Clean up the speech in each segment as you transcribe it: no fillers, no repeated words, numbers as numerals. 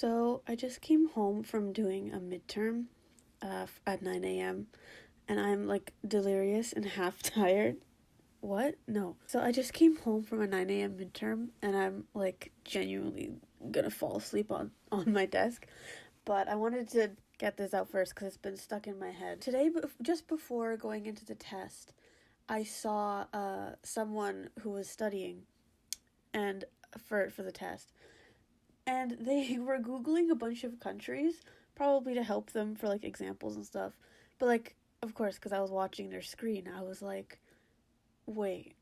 So I just came home from doing a midterm at 9 a.m. and I'm like delirious and half tired. What? No. So I just came home from a 9 a.m. midterm and I'm like genuinely gonna fall asleep on my desk. But I wanted to get this out first because it's been stuck in my head. Today, just before going into the test, I saw someone who was studying and for the test, and they were googling a bunch of countries, probably to help them for like examples and stuff. But like, of course, because I was watching their screen, I was like, wait,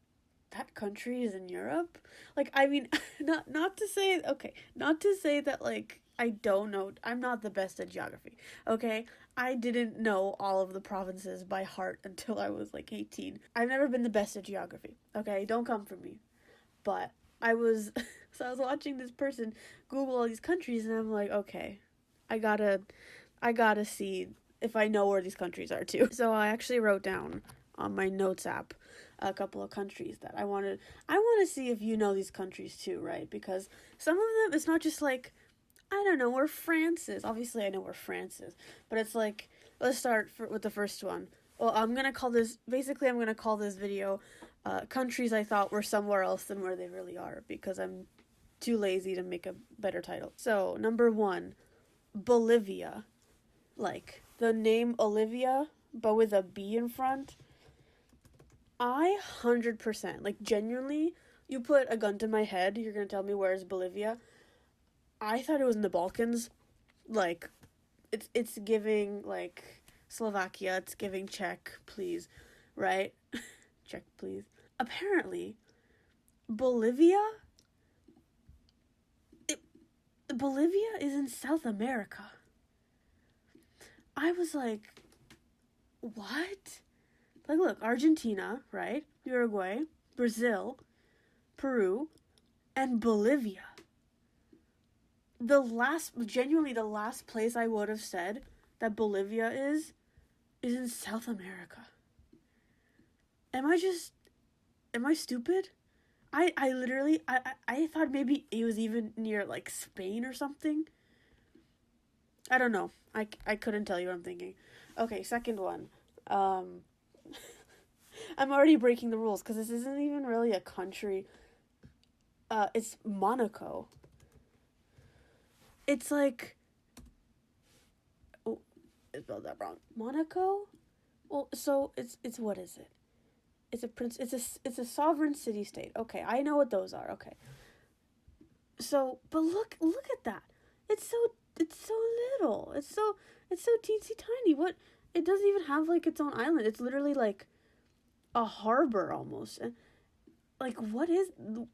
that country is in Europe? Like, I mean, not to say, okay, not to say that like I don't know. I'm not the best at geography. Okay, I didn't know all of the provinces by heart until I was like 18. I've never been the best at geography. Okay, don't come for me. But I was so I was watching this person Google all these countries, and I'm like, okay, I gotta I gotta see if I know where these countries are too. So I actually wrote down on my notes app a couple of countries that I want to see if you know these countries too, right? Because some of them, it's not just like, I don't know where France is. Obviously I know where France is, but it's like, let's start with the first one. Well, I'm gonna call this video countries I thought were somewhere else than where they really are, because I'm too lazy to make a better title. So number one, Bolivia. Like the name Olivia, but with a B in front. I 100%, like genuinely, you put a gun to my head, you're gonna tell me where's Bolivia. I thought it was in the Balkans. Like, it's giving like Slovakia, it's giving Czech, please, right? Czech, please. Apparently, Bolivia, it, Bolivia is in South America. I was like, what? Like, look, Argentina, right? Uruguay, Brazil, Peru, and Bolivia. Genuinely, the last place I would have said that Bolivia is in South America. Am I stupid? I literally, I thought maybe it was even near, like, Spain or something. I don't know. I couldn't tell you what I'm thinking. Okay, second one. Um, I'm already breaking the rules because this isn't even really a country. It's Monaco. It's like, oh, I spelled that wrong. Monaco? Well, so it's what is it? It's a sovereign city state. Okay, I know what those are. Okay. So, but look at that. It's so little. It's so teensy tiny. What, it doesn't even have like its own island. It's literally like a harbor almost. And like, what is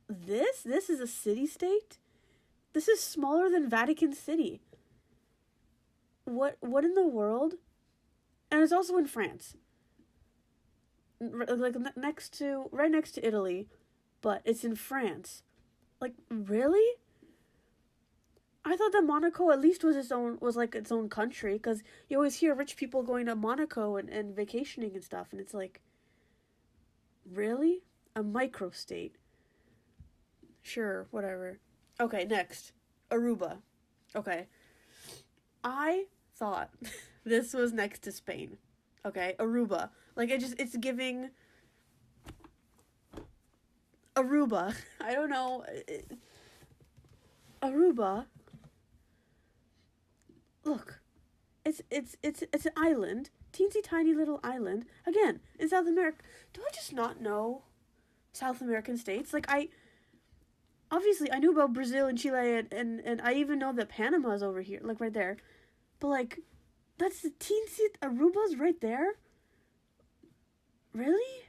this? This is a city state? This is smaller than Vatican City. What in the world? And it's also in France. Like right next to Italy, but it's in France. Like, really? I thought that Monaco at least was like its own country, because you always hear rich people going to Monaco and vacationing and stuff, and it's like, really? A microstate. Sure, whatever. Okay, next. Aruba. Okay. I thought this was next to Spain. Okay, Aruba. Like, it's giving Aruba. I don't know. Aruba. Look, it's an island, teensy tiny little island. Again, in South America. Do I just not know South American states? Like, I obviously I knew about Brazil and Chile, and I even know that Panama is over here, like right there. But like, that's the teensy Aruba's right there. Really?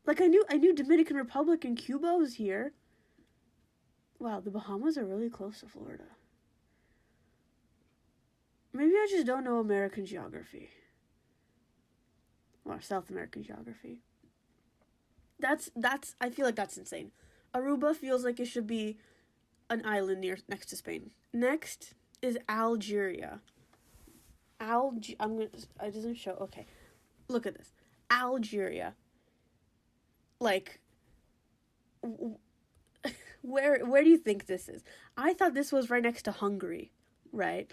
Like, I knew Dominican Republic and Cuba was here. Wow, the Bahamas are really close to Florida. Maybe I just don't know American geography. Or South American geography. That's I feel like that's insane. Aruba feels like it should be an island next to Spain. Next is Algeria. I'm gonna. It doesn't show. Okay, look at this. Algeria. Like, Where do you think this is? I thought this was right next to Hungary, right?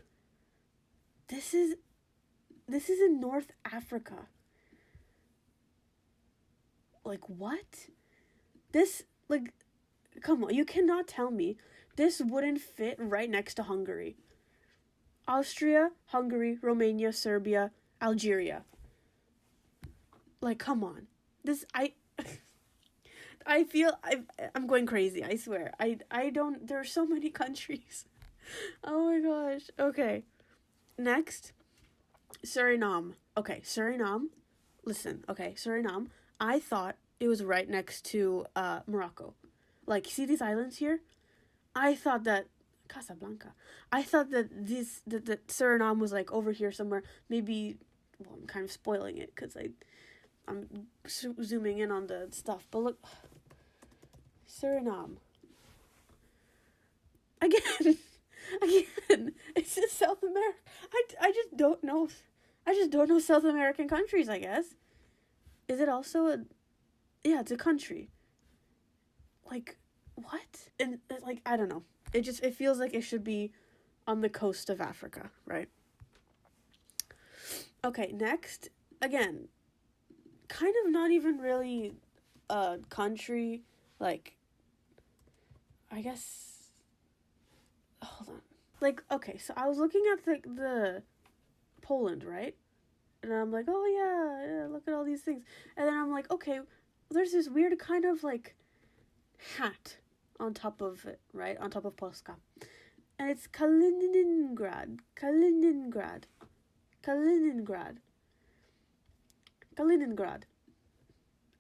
This is in North Africa. Like, what? This, like, come on, you cannot tell me this wouldn't fit right next to Hungary. Austria, Hungary, Romania, Serbia, Algeria. Like, come on. I feel I'm going crazy, I swear. I don't, there are so many countries. Oh my gosh. Okay. Next, Suriname. Okay, Suriname. Listen, okay, Suriname. I thought it was right next to Morocco. Like, see these islands here? I thought that Casablanca. I thought that that Suriname was like over here somewhere. Maybe, well, I'm kind of spoiling it because I'm zooming in on the stuff. But look, Suriname. Again, it's just South America. I just don't know. I just don't know South American countries, I guess. Is it also a... Yeah, it's a country. Like, what? And, like, I don't know. It feels like it should be on the coast of Africa, right? Okay, next. Again, kind of not even really a country. Like, I guess... Hold on. Like, okay, so I was looking at the Poland, right? And I'm like, oh yeah, look at all these things. And then I'm like, okay, there's this weird kind of like hat on top of it, right? On top of Polska. And it's Kaliningrad.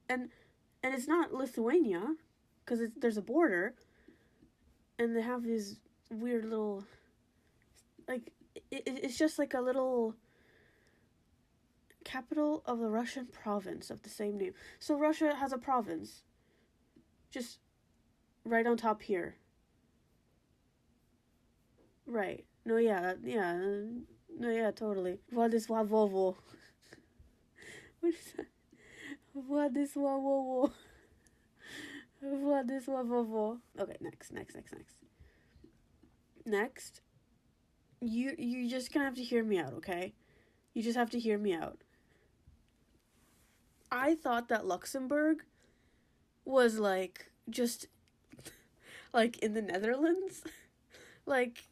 And it's not Lithuania, because there's a border. And they have these weird little, like, it's just like a little capital of the Russian province of the same name. So Russia has a province just right on top here. Right. No, yeah. No, yeah, totally. Władysławowo. What is that? Władysławowo. Okay, next. Next. You're just gonna have to hear me out, okay? You just have to hear me out. I thought that Luxembourg was like just like in the Netherlands. Like,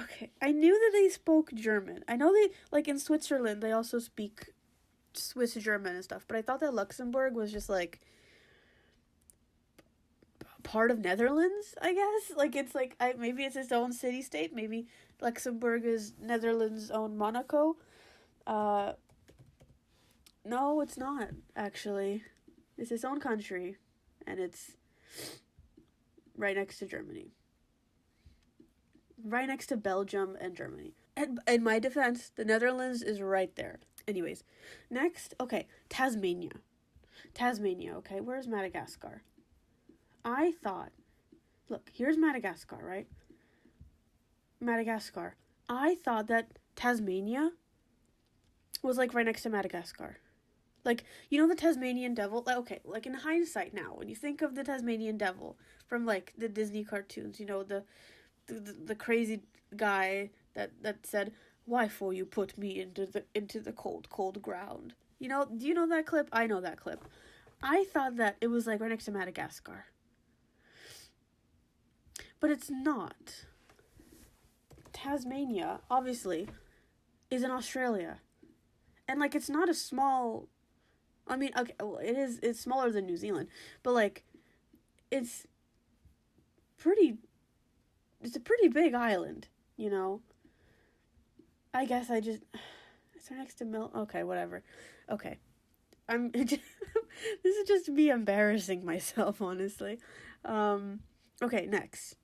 okay, I knew that they spoke German. I know they, like, in Switzerland they also speak Swiss German and stuff, but I thought that Luxembourg was just like part of Netherlands, I guess. Like, it's like, maybe it's its own city state. Maybe Luxembourg is Netherlands' own Monaco. No, it's not, actually. It's its own country, and it's right next to Germany. Right next to Belgium and Germany. And in my defense, the Netherlands is right there. Anyways, next, okay, Tasmania. Okay, where's Madagascar? I thought, look, here's Madagascar, right? Madagascar. I thought that Tasmania was, like, right next to Madagascar. Like, you know the Tasmanian devil? Like, okay, like, in hindsight now, when you think of the Tasmanian devil from, like, the Disney cartoons, you know, the crazy guy that said, "Why for you put me into the cold ground?" You know, do you know that clip? I know that clip. I thought that it was, like, right next to Madagascar. But it's not. Tasmania, obviously, is in Australia. And, like, it's not a small... I mean, okay, well, it's smaller than New Zealand. But, like, it's a pretty big island, you know? I guess it's right next to okay, whatever. Okay. This is just me embarrassing myself, honestly. Okay, next.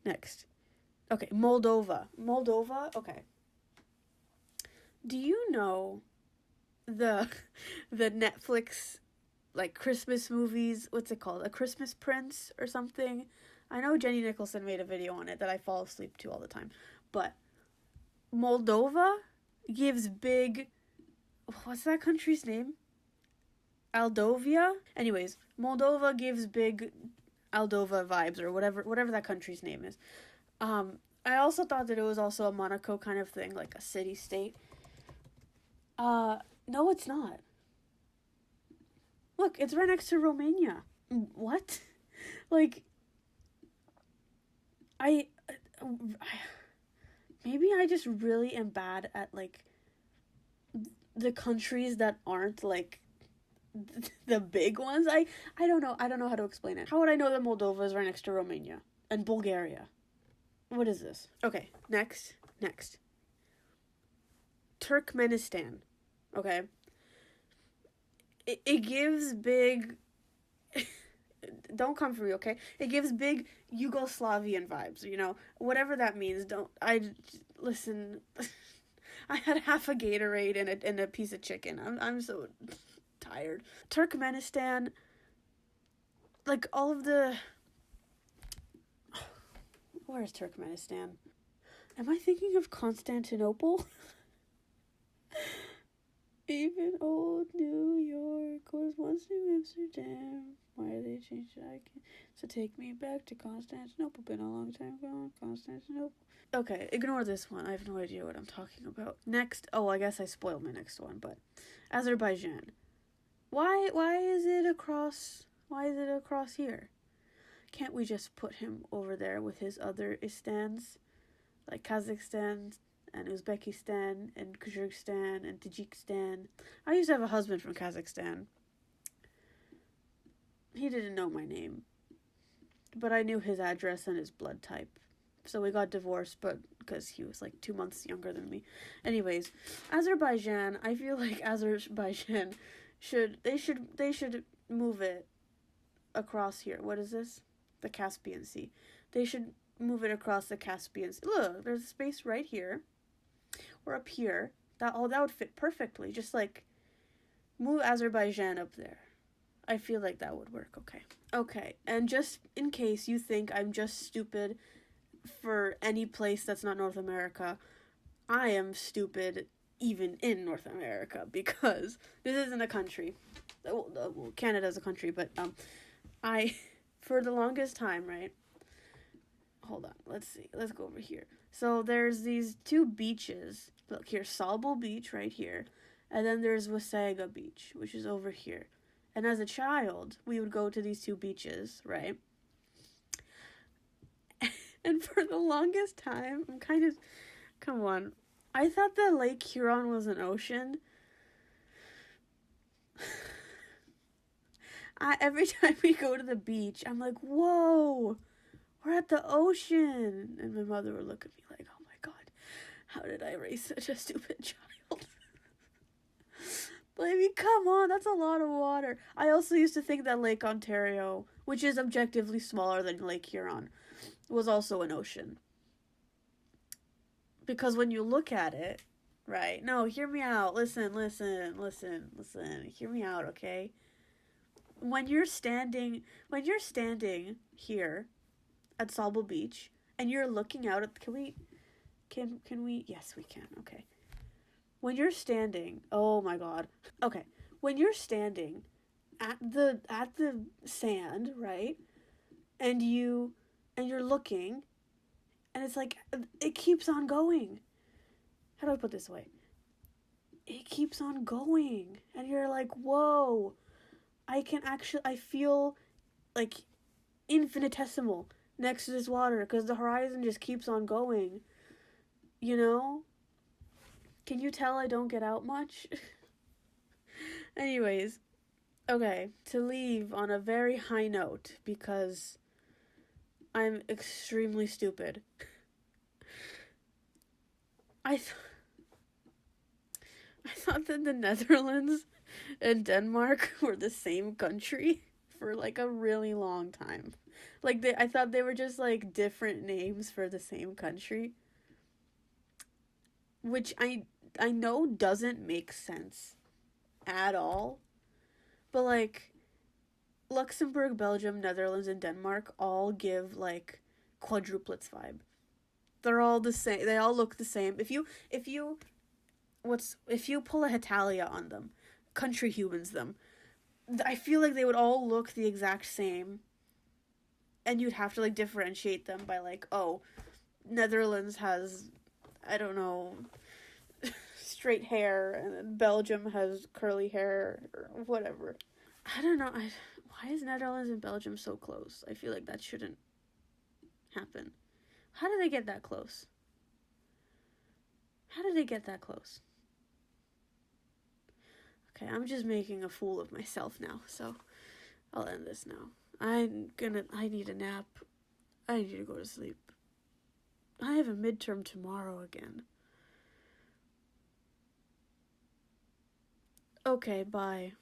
Okay, Moldova, okay. Do you know the Netflix, like, Christmas movies, what's it called? A Christmas Prince or something? I know Jenny Nicholson made a video on it that I fall asleep to all the time. But Moldova gives big... What's that country's name? Aldovia? Anyways, Moldova gives big Aldova vibes, or whatever that country's name is. I also thought that it was also a Monaco kind of thing, like a city state. No, it's not. Look, it's right next to Romania. What? Like, I maybe I just really am bad at, like, the countries that aren't, like, the big ones. I don't know. I don't know how to explain it. How would I know that Moldova is right next to Romania and Bulgaria? What is this? Okay, next. Turkmenistan. Okay. It gives big... Don't come for me, okay? It gives big Yugoslavian vibes, you know? Whatever that means, listen... I had half a Gatorade and a piece of chicken. I'm so tired. Turkmenistan, like, all of the... Where is Turkmenistan? Am I thinking of Constantinople? Even old New York was once New Amsterdam. Why did they change it? I can't. So take me back to Constantinople. Been a long time gone. Constantinople. Okay, ignore this one. I have no idea what I'm talking about. Next. Oh, I guess I spoiled my next one, but Azerbaijan. Why is it across? Why is it across here? Can't we just put him over there with his other istans, like Kazakhstan and Uzbekistan and Kyrgyzstan and Tajikistan? I used to have a husband from Kazakhstan. He didn't know my name, but I knew his address and his blood type. So we got divorced, but because he was like 2 months younger than me. Anyways, Azerbaijan, I feel like Azerbaijan should move it across here. What is this? The Caspian Sea. They should move it across the Caspian Sea. Look, there's a space right here or up here. That would fit perfectly. Just like move Azerbaijan up there. I feel like that would work. Okay, and just in case you think I'm just stupid for any place that's not North America, I am stupid even in North America, because this isn't a country. Well, Canada's a country, but for the longest time, right? Hold on, let's see. Let's go over here. So there's these two beaches. Look, here's Salbul Beach right here, and then there's Wasaga Beach, which is over here. And as a child, we would go to these two beaches, right? And for the longest time, come on. I thought that Lake Huron was an ocean. Every time we go to the beach, I'm like, whoa, we're at the ocean. And my mother would look at me like, oh my God, how did I raise such a stupid child? But I mean, come on, that's a lot of water. I also used to think that Lake Ontario, which is objectively smaller than Lake Huron, was also an ocean. Because when you look at it, right? No, hear me out. Listen. Hear me out, okay? When you're standing here at Sauble Beach and you're looking out at, can we? Yes, we can. Okay. When you're standing, oh my God. Okay. When you're standing at the sand, right? And you're looking, and it's like, it keeps on going. How do I put this way? It keeps on going. And you're like, whoa, I feel like infinitesimal next to this water, because the horizon just keeps on going. You know? Can you tell I don't get out much? Anyways, okay, to leave on a very high note, because I'm extremely stupid. I thought that the Netherlands and Denmark were the same country for like a really long time. Like, I thought they were just like different names for the same country, which I know doesn't make sense at all. But like, Luxembourg, Belgium, Netherlands, and Denmark all give like quadruplets vibe. They're all the same. They all look the same. If you pull a Hetalia on them, country humans them, I feel like they would all look the exact same. and you'd have to like differentiate them by like, oh, Netherlands has, I don't know, straight hair, and Belgium has curly hair, or whatever. I don't know. Why is Netherlands and Belgium so close? I feel like that shouldn't happen. How did they get that close? How did they get that close? Okay, I'm just making a fool of myself now, so I'll end this now. I need a nap. I need to go to sleep. I have a midterm tomorrow again. Okay, bye.